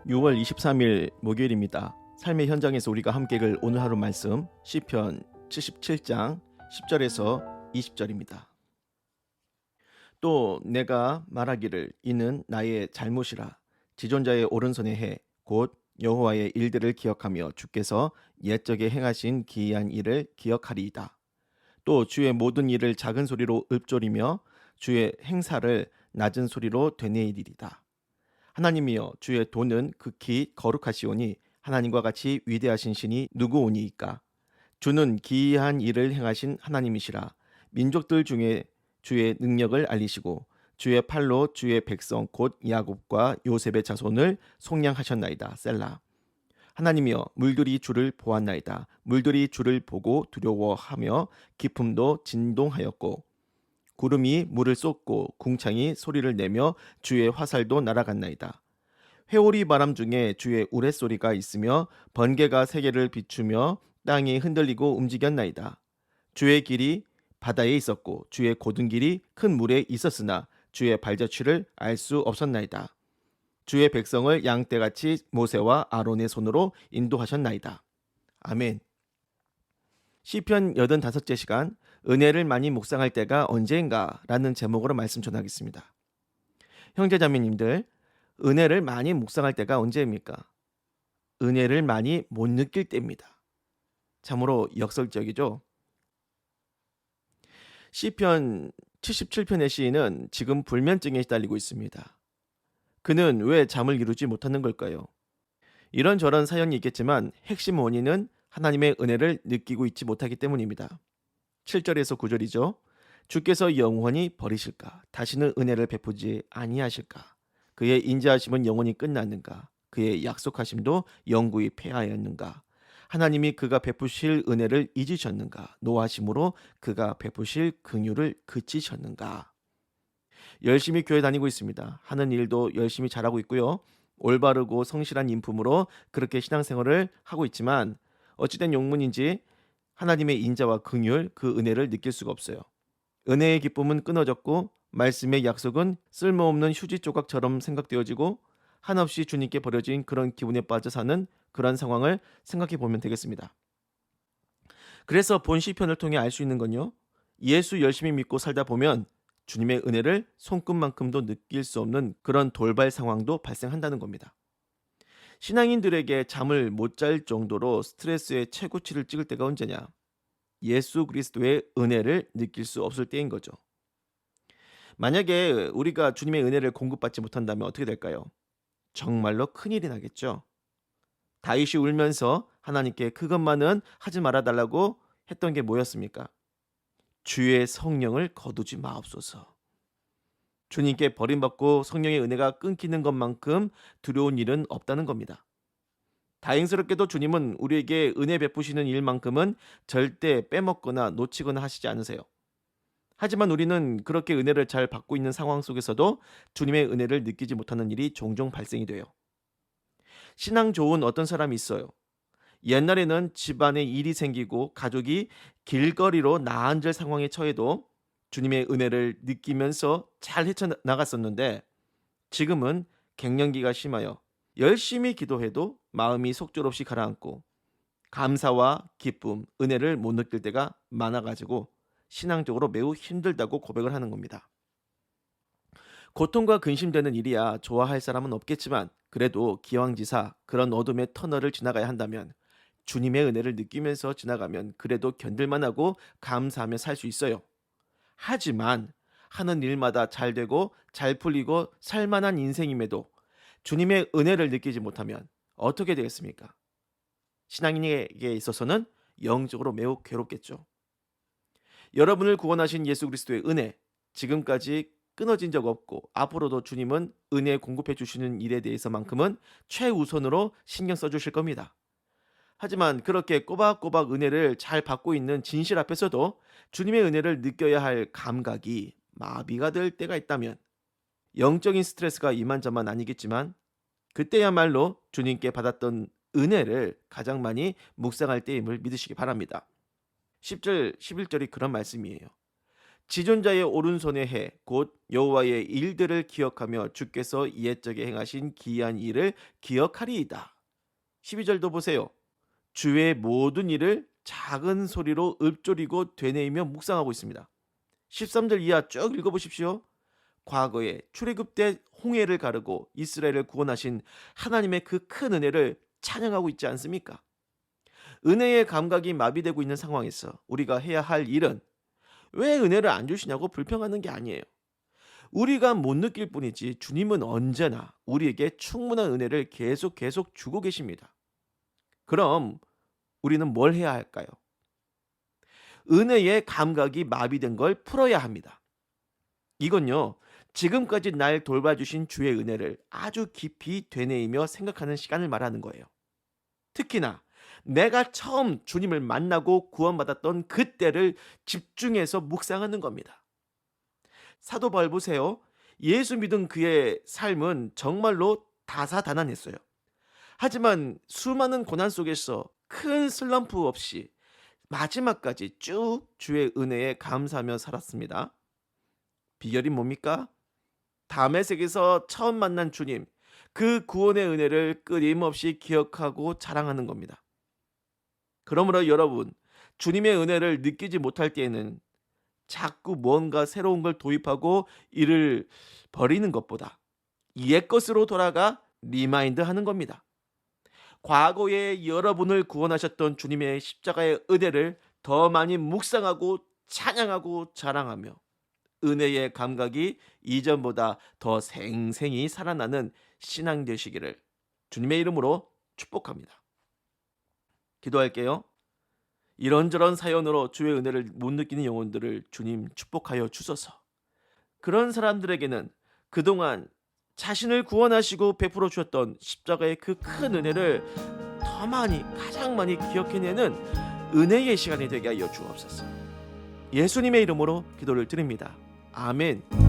6월 23일 목요일입니다. 삶의 현장에서 우리가 함께 읽을 오늘 하루 말씀 시편 77장 10절에서 20절입니다. 또 내가 말하기를 이는 나의 잘못이라 지존자의 오른손의 해 곧 여호와의 일들을 기억하며 주께서 옛적에 행하신 기이한 일을 기억하리이다. 또 주의 모든 일을 작은 소리로 읊조리며 주의 행사를 낮은 소리로 되뇌이리이다. 하나님이여 주의 도는 극히 거룩하시오니 하나님과 같이 위대하신 신이 누구오니이까. 주는 기이한 일을 행하신 하나님이시라. 민족들 중에 주의 능력을 알리시고 주의 팔로 주의 백성 곧 야곱과 요셉의 자손을 속량하셨나이다. 셀라. 하나님이여 물들이 주를 보았나이다. 물들이 주를 보고 두려워하며 기품도 진동하였고 구름이 물을 쏟고 궁창이 소리를 내며 주의 화살도 날아갔나이다. 회오리 바람 중에 주의 우레소리가 있으며 번개가 세계를 비추며 땅이 흔들리고 움직였나이다. 주의 길이 바다에 있었고 주의 곧은 길이 큰 물에 있었으나 주의 발자취를 알 수 없었나이다. 주의 백성을 양떼같이 모세와 아론의 손으로 인도하셨나이다. 아멘. 시편 85째 시간 은혜를 많이 묵상할 때가 언제인가 라는 제목으로 말씀 전하겠습니다. 형제자매님들, 은혜를 많이 묵상할 때가 언제입니까? 은혜를 많이 못 느낄 때입니다. 참으로 역설적이죠. 시편 77편의 시인은 지금 불면증에 시달리고 있습니다. 그는 왜 잠을 이루지 못하는 걸까요? 이런저런 사연이 있겠지만 핵심 원인은 하나님의 은혜를 느끼고 있지 못하기 때문입니다. 7절에서 9절이죠. 주께서 영원히 버리실까? 다시는 은혜를 베푸지 아니하실까? 그의 인자하심은 영원히 끝났는가? 그의 약속하심도 영구히 폐하였는가? 하나님이 그가 베푸실 은혜를 잊으셨는가? 노하심으로 그가 베푸실 긍휼을 그치셨는가? 열심히 교회 다니고 있습니다. 하는 일도 열심히 잘하고 있고요. 올바르고 성실한 인품으로 그렇게 신앙생활을 하고 있지만 어찌된 용문인지 하나님의 인자와 긍휼, 그 은혜를 느낄 수가 없어요. 은혜의 기쁨은 끊어졌고 말씀의 약속은 쓸모없는 휴지 조각처럼 생각되어지고 한없이 주님께 버려진 그런 기분에 빠져 사는 그런 상황을 생각해 보면 되겠습니다. 그래서 본 시편을 통해 알 수 있는 건요. 예수 열심히 믿고 살다 보면 주님의 은혜를 손끝만큼도 느낄 수 없는 그런 돌발 상황도 발생한다는 겁니다. 신앙인들에게 잠을 못 잘 정도로 스트레스의 최고치를 찍을 때가 언제냐? 예수 그리스도의 은혜를 느낄 수 없을 때인 거죠. 만약에 우리가 주님의 은혜를 공급받지 못한다면 어떻게 될까요? 정말로 큰일이 나겠죠. 다윗이 울면서 하나님께 그것만은 하지 말아달라고 했던 게 뭐였습니까? 주의 성령을 거두지 마옵소서. 주님께 버림받고 성령의 은혜가 끊기는 것만큼 두려운 일은 없다는 겁니다. 다행스럽게도 주님은 우리에게 은혜 베푸시는 일만큼은 절대 빼먹거나 놓치거나 하시지 않으세요. 하지만 우리는 그렇게 은혜를 잘 받고 있는 상황 속에서도 주님의 은혜를 느끼지 못하는 일이 종종 발생이 돼요. 신앙 좋은 어떤 사람이 있어요. 옛날에는 집안에 일이 생기고 가족이 길거리로 나앉을 상황에 처해도 주님의 은혜를 느끼면서 잘 헤쳐나갔었는데 지금은 갱년기가 심하여 열심히 기도해도 마음이 속절없이 가라앉고 감사와 기쁨, 은혜를 못 느낄 때가 많아가지고 신앙적으로 매우 힘들다고 고백을 하는 겁니다. 고통과 근심되는 일이야 좋아할 사람은 없겠지만 그래도 기왕지사 그런 어둠의 터널을 지나가야 한다면 주님의 은혜를 느끼면서 지나가면 그래도 견딜만하고 감사하며 살 수 있어요. 하지만 하는 일마다 잘 되고 잘 풀리고 살만한 인생임에도 주님의 은혜를 느끼지 못하면 어떻게 되겠습니까? 신앙인에게 있어서는 영적으로 매우 괴롭겠죠. 여러분을 구원하신 예수 그리스도의 은혜, 지금까지 끊어진 적 없고 앞으로도 주님은 은혜 공급해 주시는 일에 대해서만큼은 최우선으로 신경 써주실 겁니다. 하지만 그렇게 꼬박꼬박 은혜를 잘 받고 있는 진실 앞에서도 주님의 은혜를 느껴야 할 감각이 마비가 될 때가 있다면 영적인 스트레스가 이만저만 아니겠지만 그때야말로 주님께 받았던 은혜를 가장 많이 묵상할 때임을 믿으시기 바랍니다. 10절, 11절이 그런 말씀이에요. 지존자의 오른손의 해 곧 여호와의 일들을 기억하며 주께서 옛적에 행하신 기이한 일을 기억하리이다. 12절도 보세요. 주의 모든 일을 작은 소리로 읊조리고 되뇌이며 묵상하고 있습니다. 13절 이하 쭉 읽어보십시오. 과거에 출애굽 때 홍해를 가르고 이스라엘을 구원하신 하나님의 그 큰 은혜를 찬양하고 있지 않습니까? 은혜의 감각이 마비되고 있는 상황에서 우리가 해야 할 일은 왜 은혜를 안 주시냐고 불평하는 게 아니에요. 우리가 못 느낄 뿐이지 주님은 언제나 우리에게 충분한 은혜를 계속 주고 계십니다. 그럼 우리는 뭘 해야 할까요? 은혜의 감각이 마비된 걸 풀어야 합니다. 이건요, 지금까지 날 돌봐주신 주의 은혜를 아주 깊이 되뇌이며 생각하는 시간을 말하는 거예요. 특히나 내가 처음 주님을 만나고 구원받았던 그때를 집중해서 묵상하는 겁니다. 사도 바울 보세요. 예수 믿은 그의 삶은 정말로 다사다난했어요. 하지만 수많은 고난 속에서 큰 슬럼프 없이 마지막까지 쭉 주의 은혜에 감사하며 살았습니다. 비결이 뭡니까? 다메섹에서 처음 만난 주님, 그 구원의 은혜를 끊임없이 기억하고 자랑하는 겁니다. 그러므로 여러분, 주님의 은혜를 느끼지 못할 때에는 자꾸 뭔가 새로운 걸 도입하고 이를 버리는 것보다 옛 것으로 돌아가 리마인드 하는 겁니다. 과거에 여러분을 구원하셨던 주님의 십자가의 은혜를 더 많이 묵상하고 찬양하고 자랑하며 은혜의 감각이 이전보다 더 생생히 살아나는 신앙 되시기를 주님의 이름으로 축복합니다. 기도할게요. 이런저런 사연으로 주의 은혜를 못 느끼는 영혼들을 주님 축복하여 주소서. 그런 사람들에게는 그동안 자신을 구원하시고 베풀어 주셨던 십자가의 그 큰 은혜를 더 많이, 가장 많이 기억해내는 은혜의 시간이 되게 하여 주옵소서. 예수님의 이름으로 기도를 드립니다. 아멘.